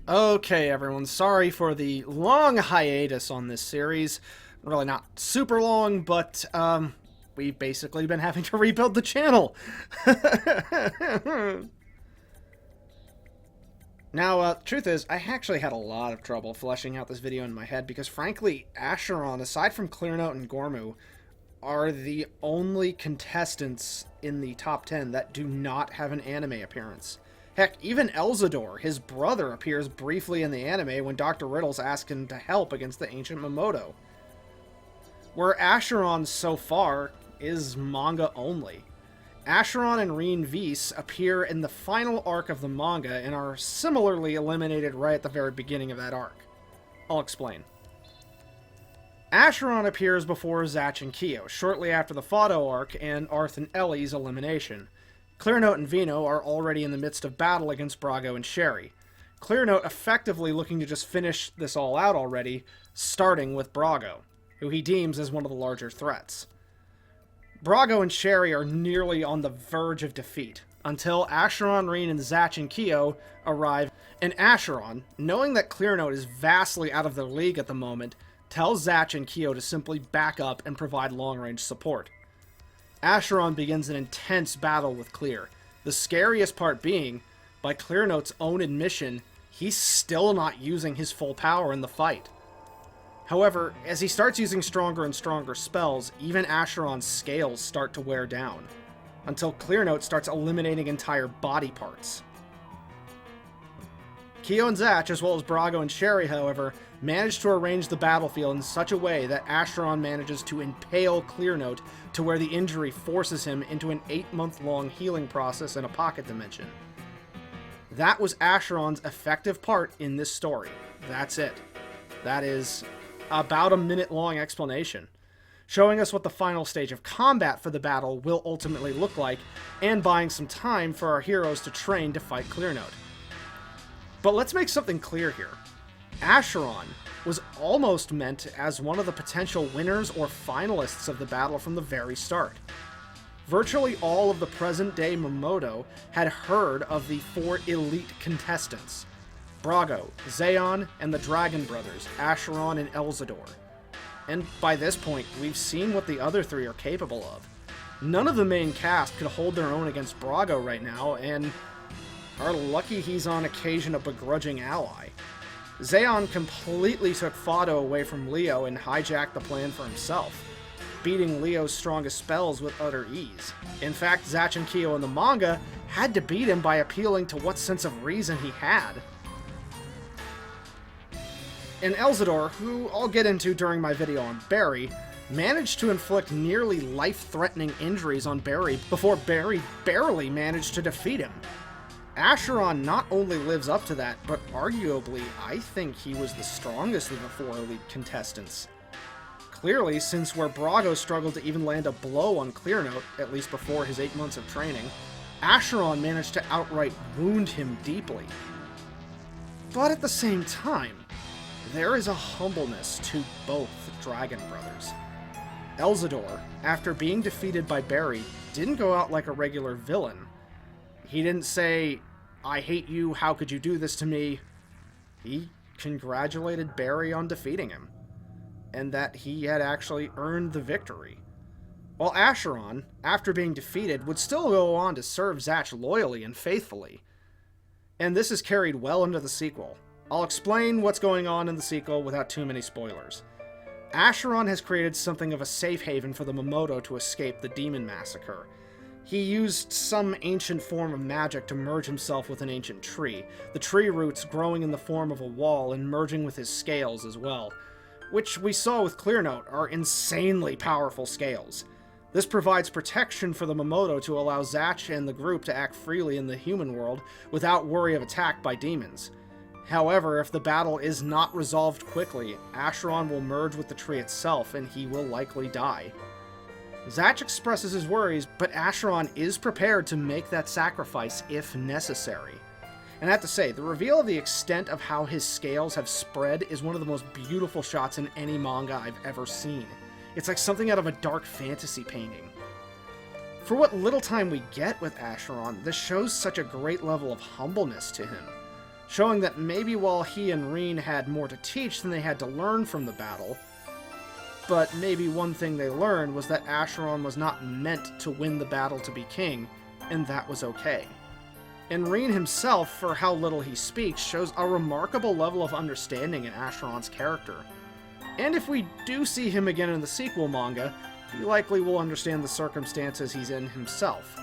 Okay, everyone, sorry for the long hiatus on this series. Really not super long, but, we've basically been having to rebuild the channel. Now, truth is, I actually had a lot of trouble fleshing out this video in my head because, frankly, Ashuron, aside from Clearnote and Gormu, are the only contestants in the top 10 that do not have an anime appearance. Heck, even Elzador, his brother, appears briefly in the anime when Dr. Riddles asks him to help against the ancient Momoto. Where Ashuron so far is manga only. Ashuron and Riin Vise appear in the final arc of the manga and are similarly eliminated right at the very beginning of that arc. I'll explain. Ashuron appears before Zach and Kiyo, shortly after the Fado arc and Arth and Ellie's elimination. Clearnote and Vino are already in the midst of battle against Brago and Sherry. Clearnote effectively looking to just finish this all out already, starting with Brago, who he deems as one of the larger threats. Brago and Sherry are nearly on the verge of defeat, until Ashuron, Riin, and Zach and Kiyo arrive, and Ashuron, knowing that Clearnote is vastly out of their league at the moment, tells Zach and Kiyo to simply back up and provide long-range support. Ashuron begins an intense battle with Clear, the scariest part being, by Clearnote's own admission, he's still not using his full power in the fight. However, as he starts using stronger and stronger spells, even Ashuron's scales start to wear down, until Clearnote starts eliminating entire body parts. Kiyo and Zach, as well as Brago and Sherry, however, manage to arrange the battlefield in such a way that Ashuron manages to impale Clearnote to where the injury forces him into an 8-month-long healing process in a pocket dimension. That was Ashuron's effective part in this story. That's it. That is about a minute-long explanation, showing us what the final stage of combat for the battle will ultimately look like, and buying some time for our heroes to train to fight Clearnote. But let's make something clear here. Ashuron was almost meant as one of the potential winners or finalists of the battle from the very start. Virtually all of the present-day Momoto had heard of the 4 elite contestants: Brago, Zeon, and the Dragon Brothers, Ashuron and Elzador. And by this point, we've seen what the other 3 are capable of. None of the main cast could hold their own against Brago right now, and are lucky he's on occasion a begrudging ally. Zeon completely took Fado away from Leo and hijacked the plan for himself, beating Leo's strongest spells with utter ease. In fact, Zach and Kiyo in the manga had to beat him by appealing to what sense of reason he had. And Elzador, who I'll get into during my video on Barry, managed to inflict nearly life-threatening injuries on Barry before Barry barely managed to defeat him. Ashuron not only lives up to that, but arguably, I think he was the strongest of the 4 elite contestants. Clearly, since where Brago struggled to even land a blow on Clearnote, at least before his 8 months of training, Ashuron managed to outright wound him deeply. But at the same time, there is a humbleness to both Dragon Brothers. Elzador, after being defeated by Barry, didn't go out like a regular villain. He didn't say, "I hate you, how could you do this to me?" He congratulated Barry on defeating him, and that he had actually earned the victory. While Ashuron, after being defeated, would still go on to serve Zach loyally and faithfully. And this is carried well into the sequel. I'll explain what's going on in the sequel without too many spoilers. Ashuron has created something of a safe haven for the Momoto to escape the demon massacre. He used some ancient form of magic to merge himself with an ancient tree, the tree roots growing in the form of a wall and merging with his scales as well, which we saw with Clearnote are insanely powerful scales. This provides protection for the Momoto to allow Zach and the group to act freely in the human world without worry of attack by demons. However, if the battle is not resolved quickly, Ashuron will merge with the tree itself and he will likely die. Zach expresses his worries, but Ashuron is prepared to make that sacrifice if necessary. And I have to say, the reveal of the extent of how his scales have spread is one of the most beautiful shots in any manga I've ever seen. It's like something out of a dark fantasy painting. For what little time we get with Ashuron, this shows such a great level of humbleness to him. showing that maybe while he and Riin had more to teach than they had to learn from the battle, but maybe one thing they learned was that Ashuron was not meant to win the battle to be king, and that was okay. And Riin himself, for how little he speaks, shows a remarkable level of understanding in Ashuron's character. And if we do see him again in the sequel manga, he likely will understand the circumstances he's in himself.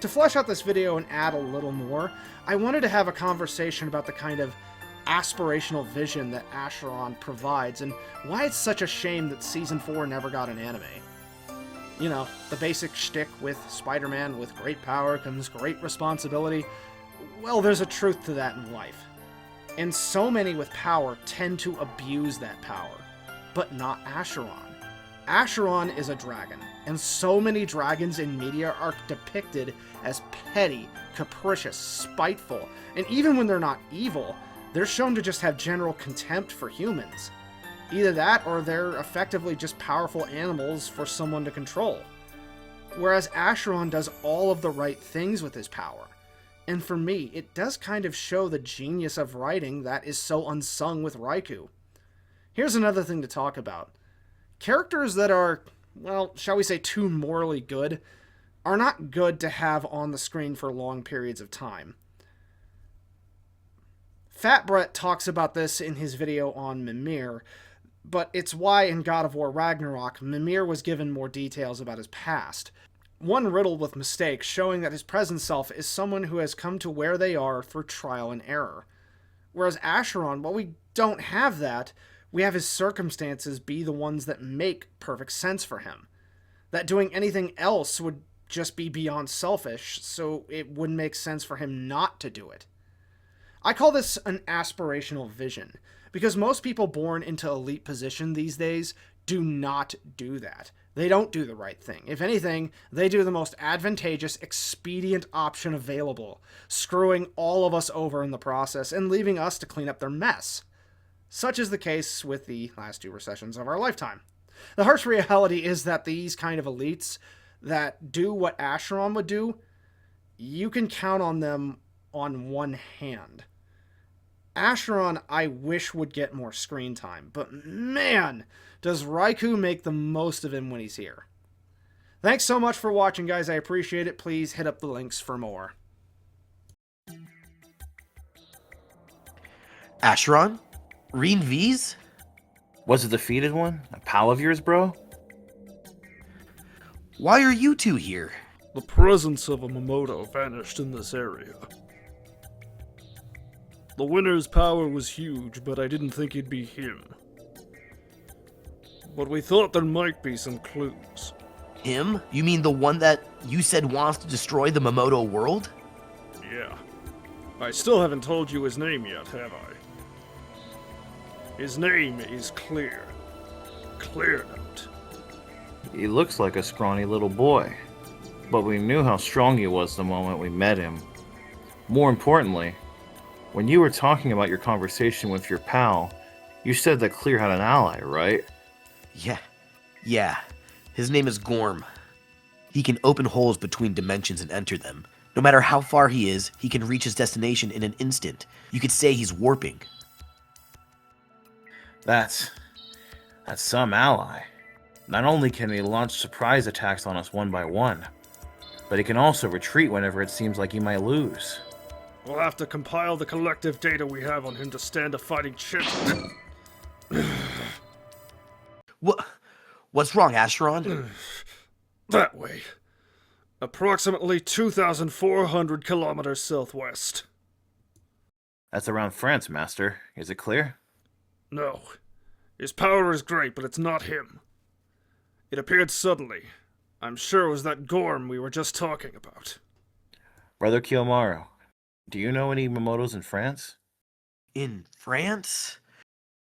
To flesh out this video and add a little more, I wanted to have a conversation about the kind of aspirational vision that Ashuron provides and why it's such a shame that Season 4 never got an anime. You know, the basic shtick with Spider-Man: with great power comes great responsibility. Well, there's a truth to that in life. And so many with power tend to abuse that power. But not Ashuron. Ashuron is a dragon, and so many dragons in media are depicted as petty, capricious, spiteful, and even when they're not evil, they're shown to just have general contempt for humans. Either that, or they're effectively just powerful animals for someone to control. Whereas Ashuron does all of the right things with his power. And for me, it does kind of show the genius of writing that is so unsung with Raikou. Here's another thing to talk about. Characters that are, well, shall we say too morally good, are not good to have on the screen for long periods of time. Fat Brett talks about this in his video on Mimir, but it's why in God of War Ragnarok, Mimir was given more details about his past. One riddled with mistakes, showing that his present self is someone who has come to where they are through trial and error. Whereas Ashuron, while we don't have that, we have his circumstances be the ones that make perfect sense for him. That doing anything else would just be beyond selfish, so it wouldn't make sense for him not to do it. I call this an aspirational vision, because most people born into elite position these days do not do that. They don't do the right thing. If anything, they do the most advantageous, expedient option available, screwing all of us over in the process and leaving us to clean up their mess. Such is the case with the last 2 recessions of our lifetime. The harsh reality is that these kind of elites that do what Ashuron would do, you can count on them on one hand. Ashuron, I wish, would get more screen time, but man, does Raikou make the most of him when he's here. Thanks so much for watching, guys. I appreciate it. Please hit up the links for more. Ashuron? Riin Vise? Was the defeated one a pal of yours, bro? Why are you two here? The presence of a Momoto vanished in this area. The winner's power was huge, but I didn't think it'd be him. But we thought there might be some clues. Him? You mean the one that you said wants to destroy the Momoto world? Yeah. I still haven't told you his name yet, have I? His name is Clear. Clear Note. He looks like a scrawny little boy, but we knew how strong he was the moment we met him. More importantly, when you were talking about your conversation with your pal, you said that Clear had an ally, right? Yeah. His name is Gorm. He can open holes between dimensions and enter them. No matter how far he is, he can reach his destination in an instant. You could say he's warping. That's some ally. Not only can he launch surprise attacks on us one by one, but he can also retreat whenever it seems like he might lose. We'll have to compile the collective data we have on him to stand a fighting chance. What's wrong, Ashuron? That way. Approximately 2,400 kilometers southwest. That's around France, Master. Is it clear? No. His power is great, but it's not him. It appeared suddenly. I'm sure it was that Gorm we were just talking about. Brother Kiyomaru, do you know any Momotos in France? In France?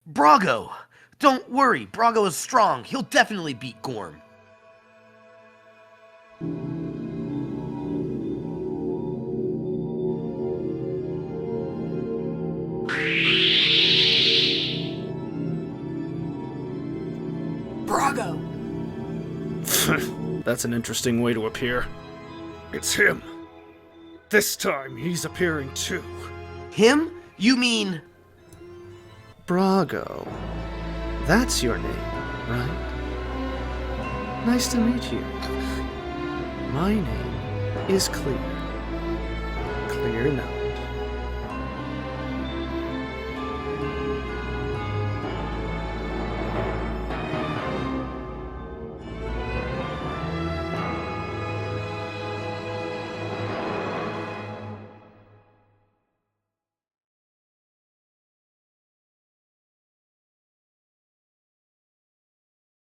Brago! Don't worry, Brago is strong. He'll definitely beat Gorm. Brago! That's an interesting way to appear. It's him. This time, he's appearing too. Him? You mean... Brago. That's your name, right? Nice to meet you. My name is Clear. Clear now.